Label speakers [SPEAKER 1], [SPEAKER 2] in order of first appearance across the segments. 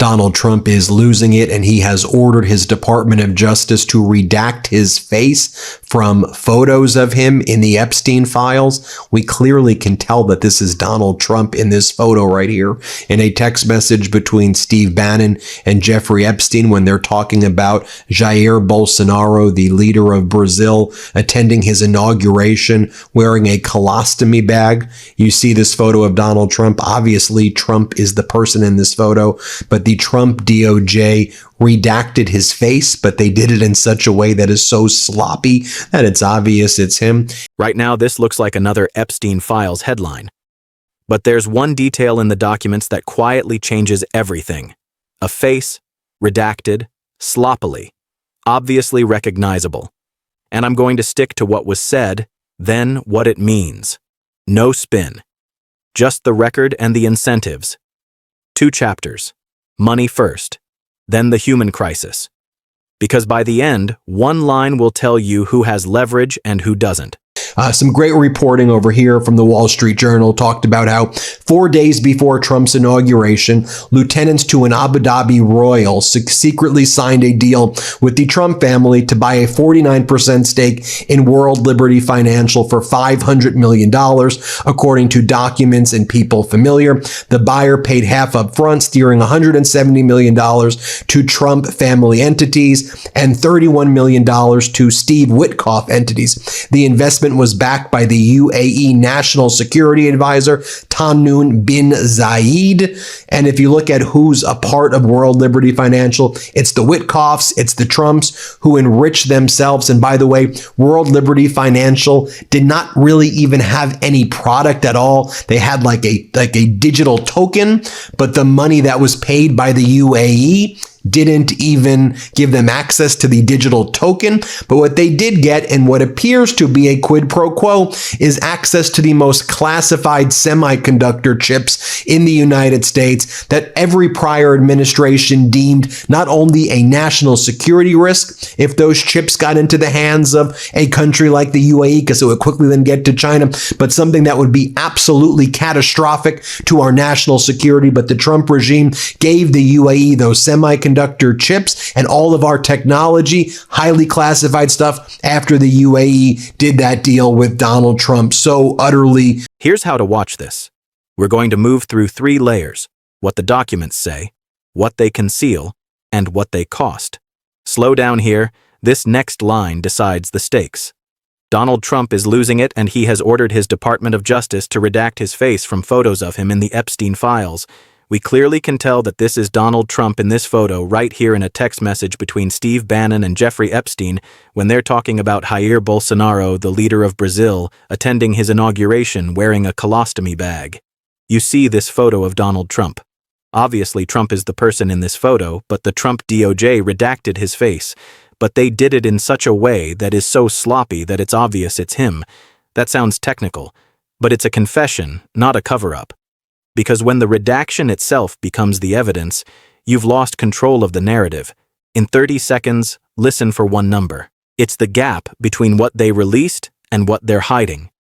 [SPEAKER 1] Donald Trump is losing it, and he has ordered his Department of Justice to redact his face from photos of him in the Epstein files. We clearly can tell that this is Donald Trump in this photo right here, in a text message between Steve Bannon and Jeffrey Epstein when they're talking about Jair Bolsonaro, the leader of Brazil, attending his inauguration wearing a colostomy bag. You see this photo of Donald Trump. Obviously, Trump is the person in this photo, but the Trump DOJ redacted his face, but they did it in such a way that is so sloppy that it's obvious it's him.
[SPEAKER 2] Right now, this looks like another Epstein Files headline. But there's one detail in the documents that quietly changes everything. A face, redacted, sloppily, obviously recognizable. And I'm going to stick to what was said, then what it means. No spin. Just the record and the incentives. 2 chapters. Money first, then the human crisis. Because by the end, one line will tell you who has leverage and who doesn't.
[SPEAKER 1] Some great reporting over here from the Wall Street Journal talked about how 4 days before Trump's inauguration, lieutenants to an Abu Dhabi royal secretly signed a deal with the Trump family to buy a 49% stake in World Liberty Financial for $500 million, according to documents and people familiar. The buyer paid half up front, steering $170 million to Trump family entities and $31 million to Steve Witkoff entities. The investment was backed by the UAE National Security Advisor, Tahnoon bin Zayed. And if you look at who's a part of World Liberty Financial, it's the Witkoffs, it's the Trumps who enrich themselves. And by the way, World Liberty Financial did not really even have any product at all. They had like a digital token, but the money that was paid by the UAE didn't even give them access to the digital token. But what they did get, and what appears to be a quid pro quo, is access to the most classified semiconductor chips in the United States that every prior administration deemed not only a national security risk if those chips got into the hands of a country like the UAE, because it would quickly then get to China, but something that would be absolutely catastrophic to our national security. But the Trump regime gave the UAE those semiconductor chips and all of our technology, highly classified stuff, after the UAE did that deal with Donald Trump so utterly.
[SPEAKER 2] Here's how to watch this. We're going to move through 3 layers: what the documents say, what they conceal, and what they cost. Slow down here. This next line decides the stakes. Donald Trump is losing it, and he has ordered his Department of Justice to redact his face from photos of him in the Epstein files. We clearly can tell that this is Donald Trump in this photo right here in a text message between Steve Bannon and Jeffrey Epstein when they're talking about Jair Bolsonaro, the leader of Brazil, attending his inauguration wearing a colostomy bag. You see this photo of Donald Trump. Obviously, Trump is the person in this photo, but the Trump DOJ redacted his face. But they did it in such a way that is so sloppy that it's obvious it's him. That sounds technical, but it's a confession, not a cover-up. Because when the redaction itself becomes the evidence, you've lost control of the narrative. In 30 seconds, listen for one number. It's the gap between what they released and what they're hiding.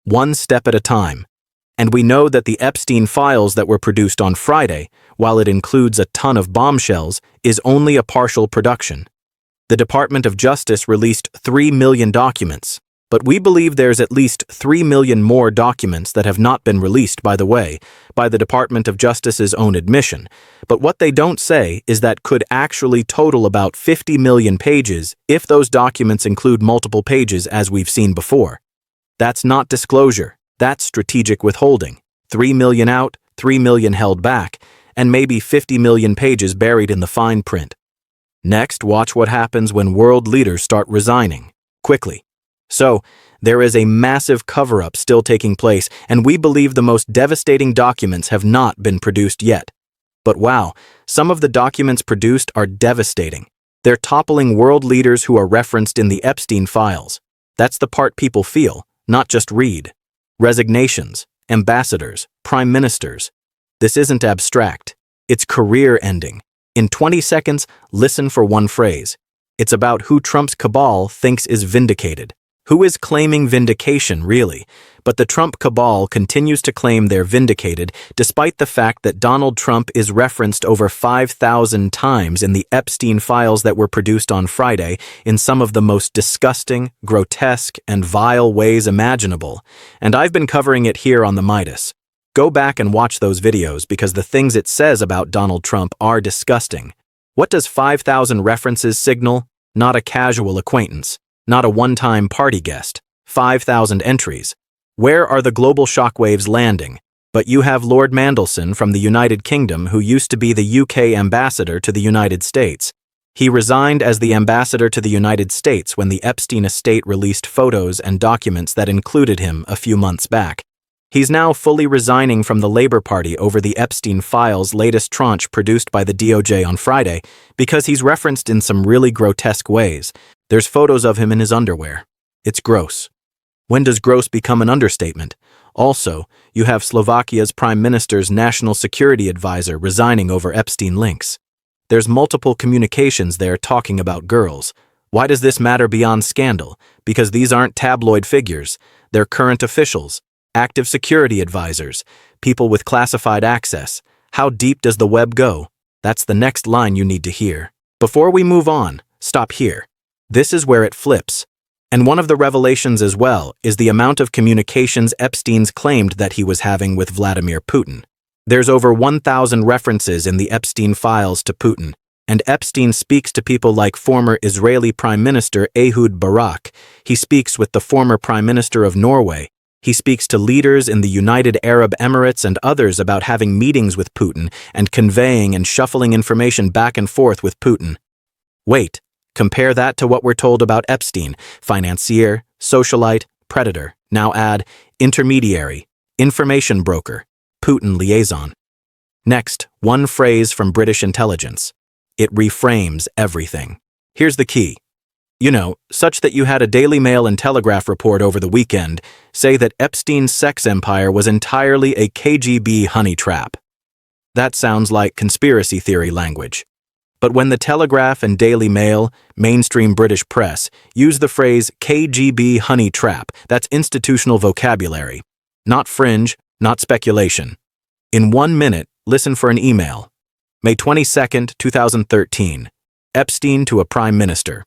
[SPEAKER 2] One step at a time. And we know that the Epstein files that were produced on Friday, while it includes a ton of bombshells, is only a partial production. The Department of Justice released 3 million documents. But we believe there's at least 3 million more documents that have not been released, by the way, by the Department of Justice's own admission. But what they don't say is that could actually total about 50 million pages if those documents include multiple pages, as we've seen before. That's not disclosure, that's strategic withholding. 3 million out, 3 million held back, and maybe 50 million pages buried in the fine print. Next, watch what happens when world leaders start resigning, quickly. So, there is a massive cover-up still taking place, and we believe the most devastating documents have not been produced yet. But wow, some of the documents produced are devastating. They're toppling world leaders who are referenced in the Epstein files. That's the part people feel, not just read. Resignations, ambassadors, prime ministers. This isn't abstract. It's career-ending. In 20 seconds, listen for one phrase. It's about who Trump's cabal thinks is vindicated. Who is claiming vindication, really? But the Trump cabal continues to claim they're vindicated, despite the fact that Donald Trump is referenced over 5,000 times in the Epstein files that were produced on Friday in some of the most disgusting, grotesque, and vile ways imaginable. And I've been covering it here on the Midas. Go back and watch those videos because the things it says about Donald Trump are disgusting. What does 5,000 references signal? Not a casual acquaintance. Not a one-time party guest. 5,000 entries. Where are the global shockwaves landing? But you have Lord Mandelson from the United Kingdom, who used to be the UK ambassador to the United States. He resigned as the ambassador to the United States when the Epstein estate released photos and documents that included him a few months back. He's now fully resigning from the Labour Party over the Epstein files' latest tranche produced by the DOJ on Friday because he's referenced in some really grotesque ways. There's photos of him in his underwear. It's gross. When does gross become an understatement? Also, you have Slovakia's Prime Minister's National Security Advisor resigning over Epstein links. There's multiple communications there talking about girls. Why does this matter beyond scandal? Because these aren't tabloid figures. They're current officials. Active security advisors, people with classified access. How deep does the web go? That's the next line you need to hear. Before we move on, stop here. This is where it flips. And one of the revelations as well is the amount of communications Epstein's claimed that he was having with Vladimir Putin. There's over 1,000 references in the Epstein files to Putin, and Epstein speaks to people like former Israeli Prime Minister Ehud Barak. He speaks with the former Prime Minister of Norway. He speaks to leaders in the United Arab Emirates and others about having meetings with Putin and conveying and shuffling information back and forth with Putin. Wait, compare that to what we're told about Epstein: financier, socialite, predator. Now add intermediary, information broker, Putin liaison. Next, one phrase from British intelligence. It reframes everything. Here's the key. Such that you had a Daily Mail and Telegraph report over the weekend say that Epstein's sex empire was entirely a KGB honey trap. That sounds like conspiracy theory language. But when the Telegraph and Daily Mail, mainstream British press, use the phrase KGB honey trap, that's institutional vocabulary. Not fringe, not speculation. In 1 minute, listen for an email. May 22nd, 2013. Epstein to a Prime Minister.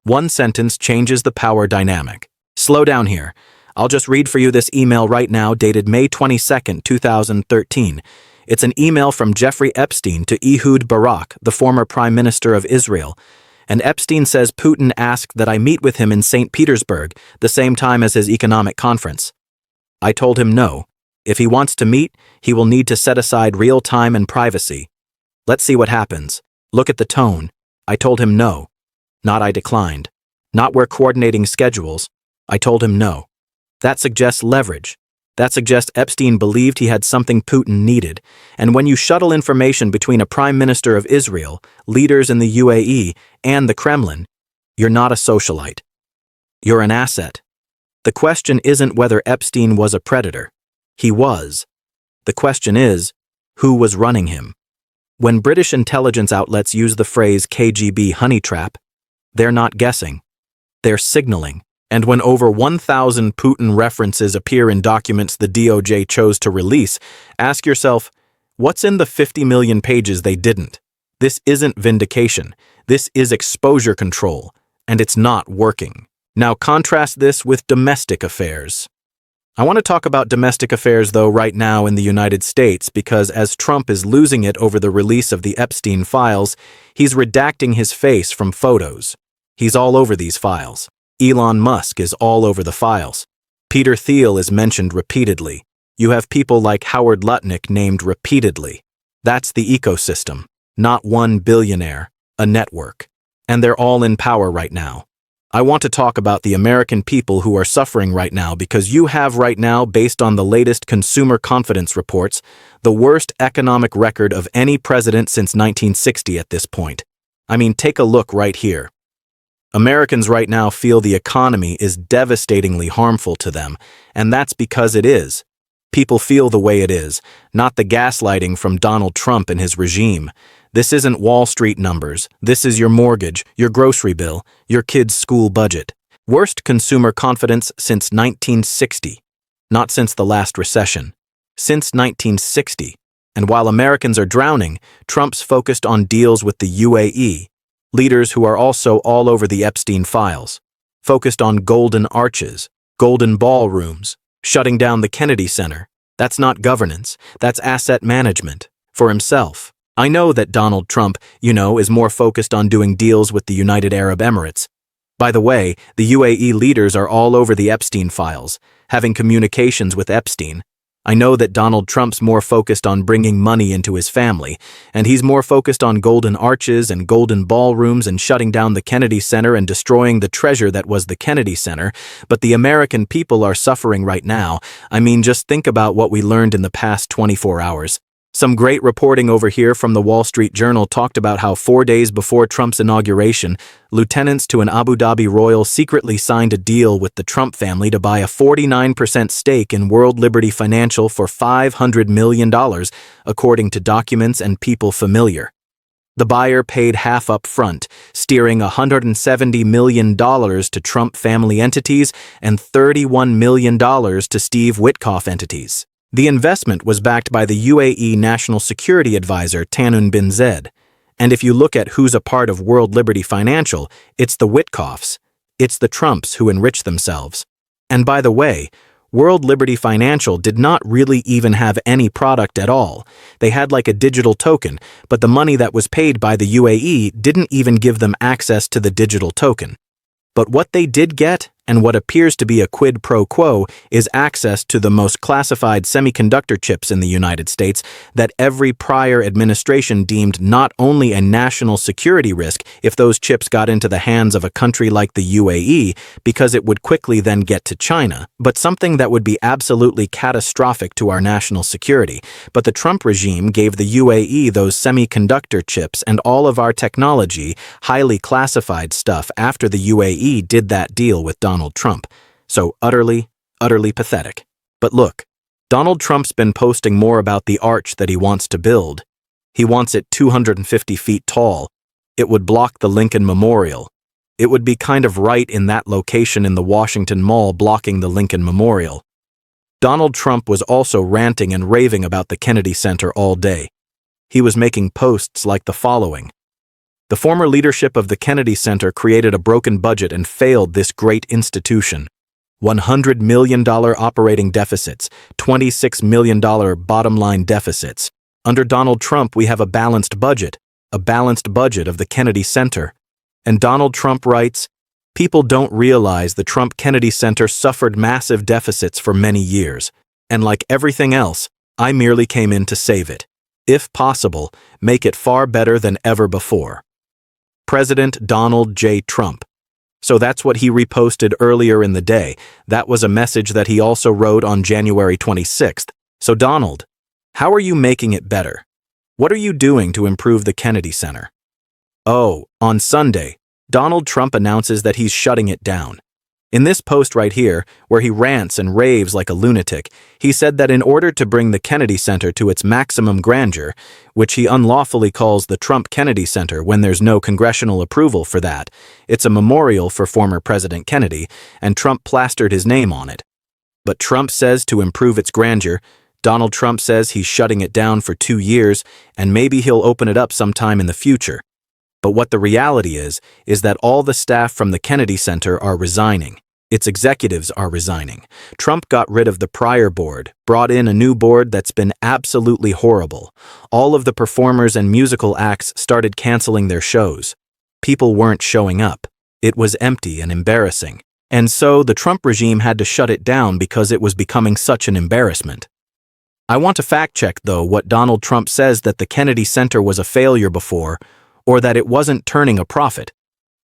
[SPEAKER 2] One sentence changes the power dynamic. Slow down here. I'll just read for you this email right now dated May 22nd, 2013. It's an email from Jeffrey Epstein to Ehud Barak, the former Prime Minister of Israel. And Epstein says Putin asked that I meet with him in St. Petersburg, the same time as his economic conference. I told him no. If he wants to meet, he will need to set aside real time and privacy. Let's see what happens. Look at the tone. I told him no. Not I declined. Not we're coordinating schedules. I told him no. That suggests leverage. That suggests Epstein believed he had something Putin needed. And when you shuttle information between a Prime Minister of Israel, leaders in the UAE, and the Kremlin, you're not a socialite. You're an asset. The question isn't whether Epstein was a predator. He was. The question is, who was running him? When British intelligence outlets use the phrase KGB honey trap, they're not guessing. They're signaling. And when over 1,000 Putin references appear in documents the DOJ chose to release, ask yourself, what's in the 50 million pages they didn't? This isn't vindication. This is exposure control. And it's not working. Now contrast this with domestic affairs. I want to talk about domestic affairs, though, right now in the United States, because as Trump is losing it over the release of the Epstein files, he's redacting his face from photos. He's all over these files. Elon Musk is all over the files. Peter Thiel is mentioned repeatedly. You have people like Howard Lutnick named repeatedly. That's the ecosystem, not one billionaire, a network. And they're all in power right now. I want to talk about the American people who are suffering right now because you have right now, based on the latest consumer confidence reports, the worst economic record of any president since 1960 at this point. I mean, take a look right here. Americans right now feel the economy is devastatingly harmful to them, and that's because it is. People feel the way it is, not the gaslighting from Donald Trump and his regime. This isn't Wall Street numbers. This is your mortgage, your grocery bill, your kid's school budget. Worst consumer confidence since 1960. Not since the last recession. Since 1960. And while Americans are drowning, Trump's focused on deals with the UAE, leaders who are also all over the Epstein files, focused on golden arches, golden ballrooms, shutting down the Kennedy Center. That's not governance, that's asset management. For himself. I know that Donald Trump, is more focused on doing deals with the United Arab Emirates. By the way, the UAE leaders are all over the Epstein files, having communications with Epstein. I know that Donald Trump's more focused on bringing money into his family, and he's more focused on golden arches and golden ballrooms and shutting down the Kennedy Center and destroying the treasure that was the Kennedy Center, but the American people are suffering right now. I mean, just think about what we learned in the past 24 hours. Some great reporting over here from the Wall Street Journal talked about how 4 days before Trump's inauguration, lieutenants to an Abu Dhabi royal secretly signed a deal with the Trump family to buy a 49% stake in World Liberty Financial for $500 million, according to documents and people familiar. The buyer paid half up front, steering $170 million to Trump family entities and $31 million to Steve Witkoff entities. The investment was backed by the UAE National Security Advisor Tanun bin Zed. And if you look at who's a part of World Liberty Financial, it's the Witkoffs. It's the Trumps who enrich themselves. And by the way, World Liberty Financial did not really even have any product at all. They had like a digital token, but the money that was paid by the UAE didn't even give them access to the digital token. But what they did get, and what appears to be a quid pro quo, is access to the most classified semiconductor chips in the United States that every prior administration deemed not only a national security risk if those chips got into the hands of a country like the UAE, because it would quickly then get to China, but something that would be absolutely catastrophic to our national security. But the Trump regime gave the UAE those semiconductor chips and all of our technology, highly classified stuff, after the UAE did that deal with Donald Trump. So utterly pathetic. But look, Donald Trump's been posting more about the arch that he wants to build. He wants it 250 feet tall. It would block the Lincoln Memorial. It would be kind of right in that location in the Washington Mall, blocking the Lincoln Memorial. Donald Trump was also ranting and raving about the Kennedy Center all day. He was making posts like the following. The former leadership of the Kennedy Center created a broken budget and failed this great institution. $100 million operating deficits, $26 million bottom-line deficits. Under Donald Trump, we have a balanced budget of the Kennedy Center. And Donald Trump writes, people don't realize the Trump Kennedy Center suffered massive deficits for many years. And like everything else, I merely came in to save it. If possible, make it far better than ever before. President Donald J. Trump. So that's what he reposted earlier in the day. That was a message that he also wrote on January 26th. So Donald, how are you making it better? What are you doing to improve the Kennedy Center? Oh, on Sunday, Donald Trump announces that he's shutting it down. In this post right here, where he rants and raves like a lunatic, he said that in order to bring the Kennedy Center to its maximum grandeur, which he unlawfully calls the Trump Kennedy Center when there's no congressional approval for that, it's a memorial for former President Kennedy, and Trump plastered his name on it. But Trump says to improve its grandeur, Donald Trump says he's shutting it down for 2 years, and maybe he'll open it up sometime in the future. But what the reality is that all the staff from the Kennedy Center are resigning. Its executives are resigning. Trump got rid of the prior board, brought in a new board that's been absolutely horrible. All of the performers and musical acts started canceling their shows. People weren't showing up. It was empty and embarrassing. And so the Trump regime had to shut it down because it was becoming such an embarrassment. I want to fact-check, though, what Donald Trump says that the Kennedy Center was a failure before, or that it wasn't turning a profit.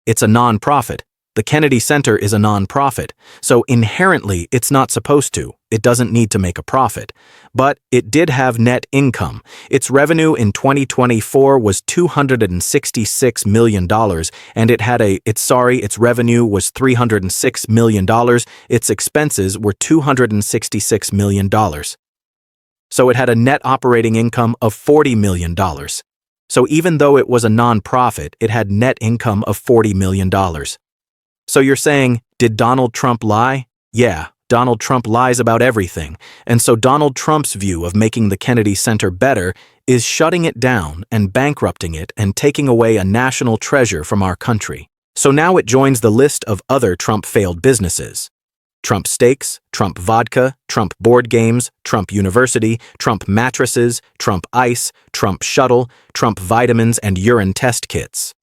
[SPEAKER 2] It's a non-profit. The Kennedy Center is a non-profit, so inherently it's not supposed to. It doesn't need to make a profit. But it did have net income. Its revenue in 2024 was $266 million, and its revenue was $306 million. Its expenses were $266 million. So it had a net operating income of $40 million. So even though it was a non-profit, it had net income of $40 million. So you're saying Did Donald Trump lie? Yeah, Donald Trump lies about everything, and so Donald Trump's view of making the Kennedy Center better is shutting it down and bankrupting it and taking away a national treasure from our country. So now it joins the list of other Trump-failed businesses. Trump Steaks, Trump Vodka, Trump Board Games, Trump University, Trump Mattresses, Trump Ice, Trump Shuttle, Trump Vitamins and Urine Test Kits.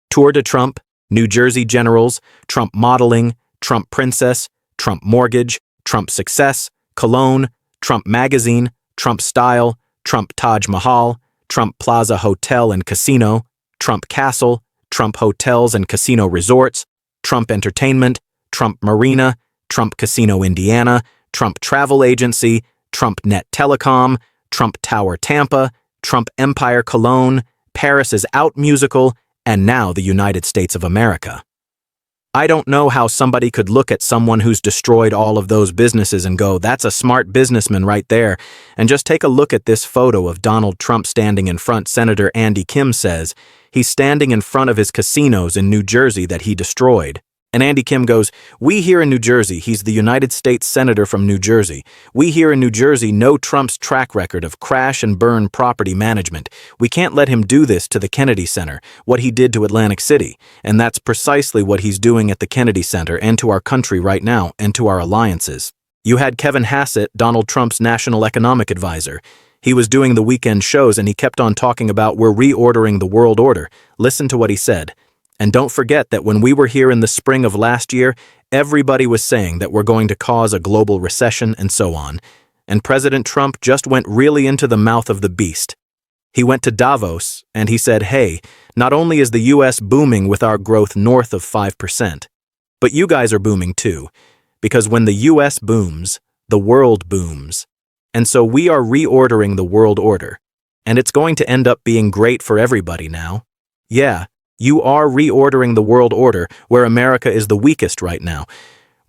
[SPEAKER 2] Tour de Trump, New Jersey Generals, Trump Modeling, Trump Princess, Trump Mortgage, Trump Success, Cologne, Trump Magazine, Trump Style, Trump Taj Mahal, Trump Plaza Hotel and Casino, Trump Castle, Trump Hotels and Casino Resorts, Trump Entertainment, Trump Marina, Trump Casino Indiana, Trump Travel Agency, Trump Net Telecom, Trump Tower Tampa, Trump Empire Cologne, Paris is Out Musical, and now the United States of America. I don't know how somebody could look at someone who's destroyed all of those businesses and go, that's a smart businessman right there, and just take a look at this photo of Donald Trump standing in front. Senator Andy Kim says he's standing in front of his casinos in New Jersey that he destroyed. And Andy Kim goes, we here in New Jersey, he's the United States Senator from New Jersey. We here in New Jersey know Trump's track record of crash and burn property management. We can't let him do this to the Kennedy Center, what he did to Atlantic City. And that's precisely what he's doing at the Kennedy Center and to our country right now and to our alliances. You had Kevin Hassett, Donald Trump's national economic advisor. He was doing the weekend shows and he kept on talking about we're reordering the world order. Listen to what he said. And don't forget that when we were here in the spring of last year, everybody was saying that we're going to cause a global recession and so on. And President Trump just went really into the mouth of the beast. He went to Davos and he said, hey, not only is the U.S. booming with our growth north of 5%, but you guys are booming too. Because when the U.S. booms, the world booms. And so we are reordering the world order. And it's going to end up being great for everybody now. Yeah. You are reordering the world order where America is the weakest right now.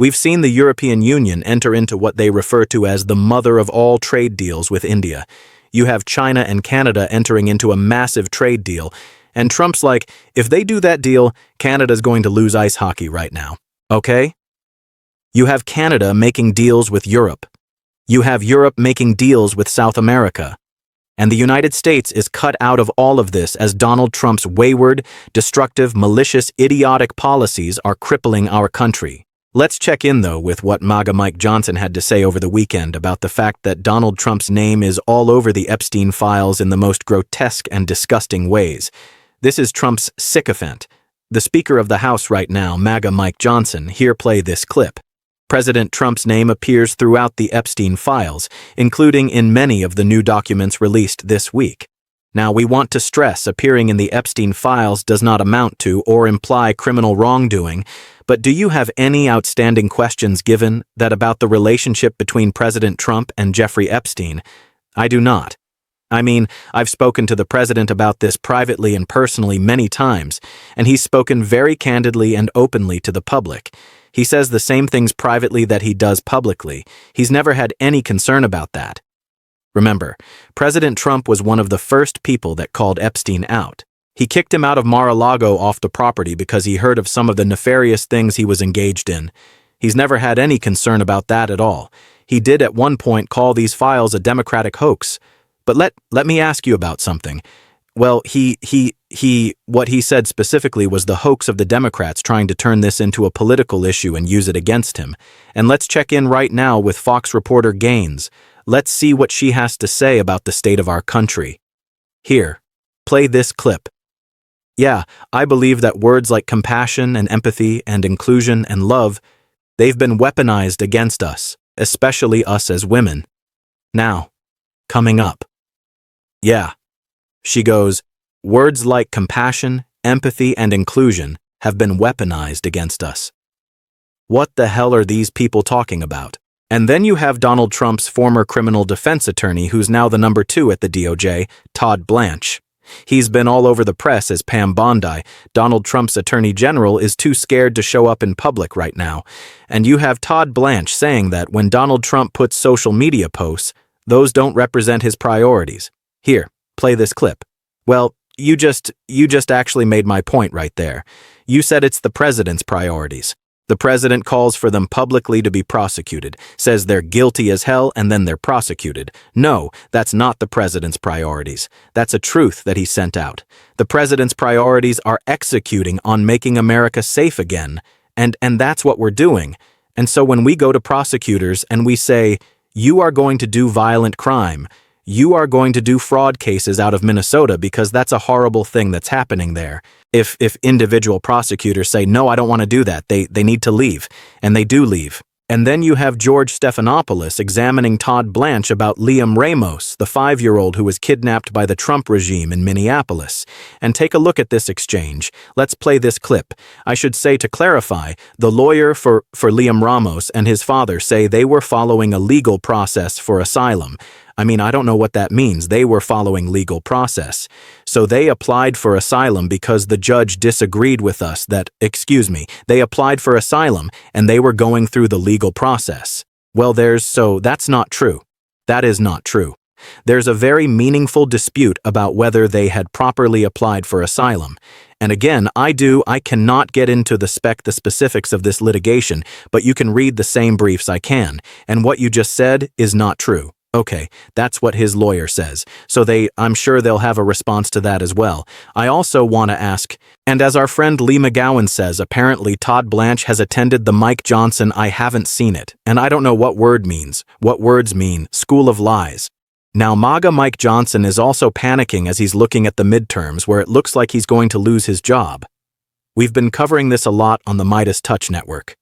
[SPEAKER 2] We've seen the European Union enter into what they refer to as the mother of all trade deals with India. You have China and Canada entering into a massive trade deal. And Trump's like, if they do that deal, Canada's going to lose ice hockey right now. Okay? You have Canada making deals with Europe. You have Europe making deals with South America. And the United States is cut out of all of this as Donald Trump's wayward, destructive, malicious, idiotic policies are crippling our country. Let's check in, though, with what MAGA Mike Johnson had to say over the weekend about the fact that Donald Trump's name is all over the Epstein files in the most grotesque and disgusting ways. This is Trump's sycophant. The Speaker of the House right now, MAGA Mike Johnson, here play this clip. President Trump's name appears throughout the Epstein files, including in many of the new documents released this week. Now, we want to stress appearing in the Epstein files does not amount to or imply criminal wrongdoing, but do you have any outstanding questions given that about the relationship between President Trump and Jeffrey Epstein? I do not. I mean, I've spoken to the president about this privately and personally many times, and he's spoken very candidly and openly to the public. He says the same things privately that he does publicly. He's never had any concern about that. Remember, President Trump was one of the first people that called Epstein out. He kicked him out of Mar-a-Lago off the property because he heard of some of the nefarious things he was engaged in. He's never had any concern about that at all. He did at one point call these files a Democratic hoax. But let me ask you about something. Well, what he said specifically was the hoax of the Democrats trying to turn this into a political issue and use it against him. And let's check in right now with Fox reporter Gaines. Let's see what she has to say about the state of our country. Here, play this clip. Yeah, I believe that words like compassion and empathy and inclusion and love, they've been weaponized against us, especially us as women. Now, coming up. Yeah. She goes, words like compassion, empathy, and inclusion have been weaponized against us. What the hell are these people talking about? And then you have Donald Trump's former criminal defense attorney, who's now the number 2 at the DOJ, Todd Blanche. He's been all over the press as Pam Bondi. Donald Trump's attorney general is too scared to show up in public right now. And you have Todd Blanche saying that when Donald Trump puts social media posts, those don't represent his priorities. Here, play this clip. Well, you just actually made my point right there. You said it's the president's priorities. The president calls for them publicly to be prosecuted, says they're guilty as hell, and then they're prosecuted. No, that's not the president's priorities. That's a truth that he sent out. The president's priorities are executing on making America safe again, and that's what we're doing. And so when we go to prosecutors and we say, you are going to do violent crime, you are going to do fraud cases out of Minnesota because that's a horrible thing that's happening there. If individual prosecutors say, no, I don't want to do that, they need to leave, and they do leave. And then you have George Stephanopoulos examining Todd Blanche about Liam Ramos, the 5-year-old who was kidnapped by the Trump regime in Minneapolis. And take a look at this exchange. Let's play this clip. I should say, to clarify, the lawyer for Liam Ramos and his father say they were following a legal process for asylum. I mean, I don't know what that means. They were following legal process. So they applied for asylum because the judge disagreed with us that, they applied for asylum and they were going through the legal process. Well, that's not true. That is not true. There's a very meaningful dispute about whether they had properly applied for asylum. And again, I cannot get into the specifics of this litigation, but you can read the same briefs I can. And what you just said is not true. Okay, that's what his lawyer says. So I'm sure they'll have a response to that as well. I also want to ask, and as our friend Lee McGowan says, apparently Todd Blanche has attended the Mike Johnson I haven't seen it, and I don't know what word means, what words mean, school of lies. Now MAGA Mike Johnson is also panicking as he's looking at the midterms where it looks like he's going to lose his job. We've been covering this a lot on the Midas Touch Network.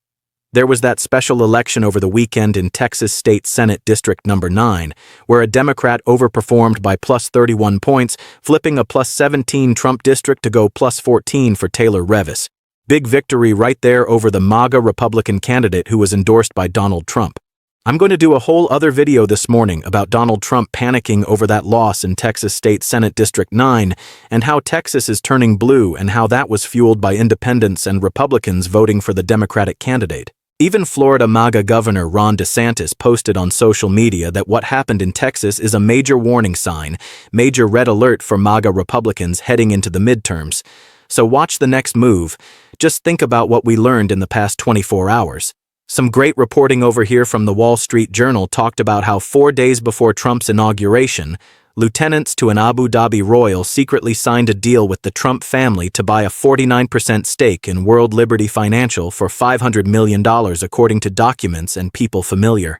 [SPEAKER 2] There was that special election over the weekend in Texas State Senate District Number 9, where a Democrat overperformed by plus 31 points, flipping a plus 17 Trump district to go plus 14 for Taylor Revis. Big victory right there over the MAGA Republican candidate who was endorsed by Donald Trump. I'm going to do a whole other video this morning about Donald Trump panicking over that loss in Texas State Senate District 9 and how Texas is turning blue and how that was fueled by independents and Republicans voting for the Democratic candidate. Even Florida MAGA Governor Ron DeSantis posted on social media that what happened in Texas is a major warning sign, major red alert for MAGA Republicans heading into the midterms. So watch the next move. Just think about what we learned in the past 24 hours. Some great reporting over here from the Wall Street Journal talked about how 4 days before Trump's inauguration, lieutenants to an Abu Dhabi royal secretly signed a deal with the Trump family to buy a 49% stake in World Liberty Financial for $500 million according to documents and people familiar.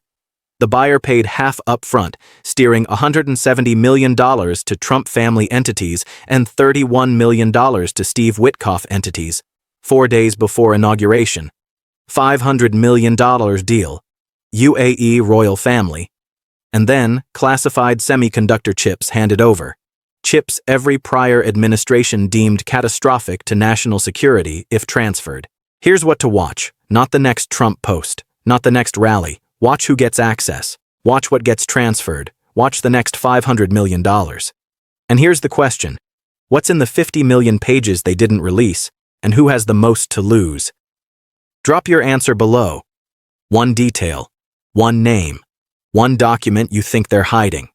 [SPEAKER 2] The buyer paid half up front, steering $170 million to Trump family entities and $31 million to Steve Witkoff entities, 4 days before inauguration. $500 million deal. UAE royal family. And then, classified semiconductor chips handed over. Chips every prior administration deemed catastrophic to national security if transferred. Here's what to watch. Not the next Trump post. Not the next rally. Watch who gets access. Watch what gets transferred. Watch the next $500 million. And here's the question. What's in the 50 million pages they didn't release? And who has the most to lose? Drop your answer below. One detail. One name. One document you think they're hiding.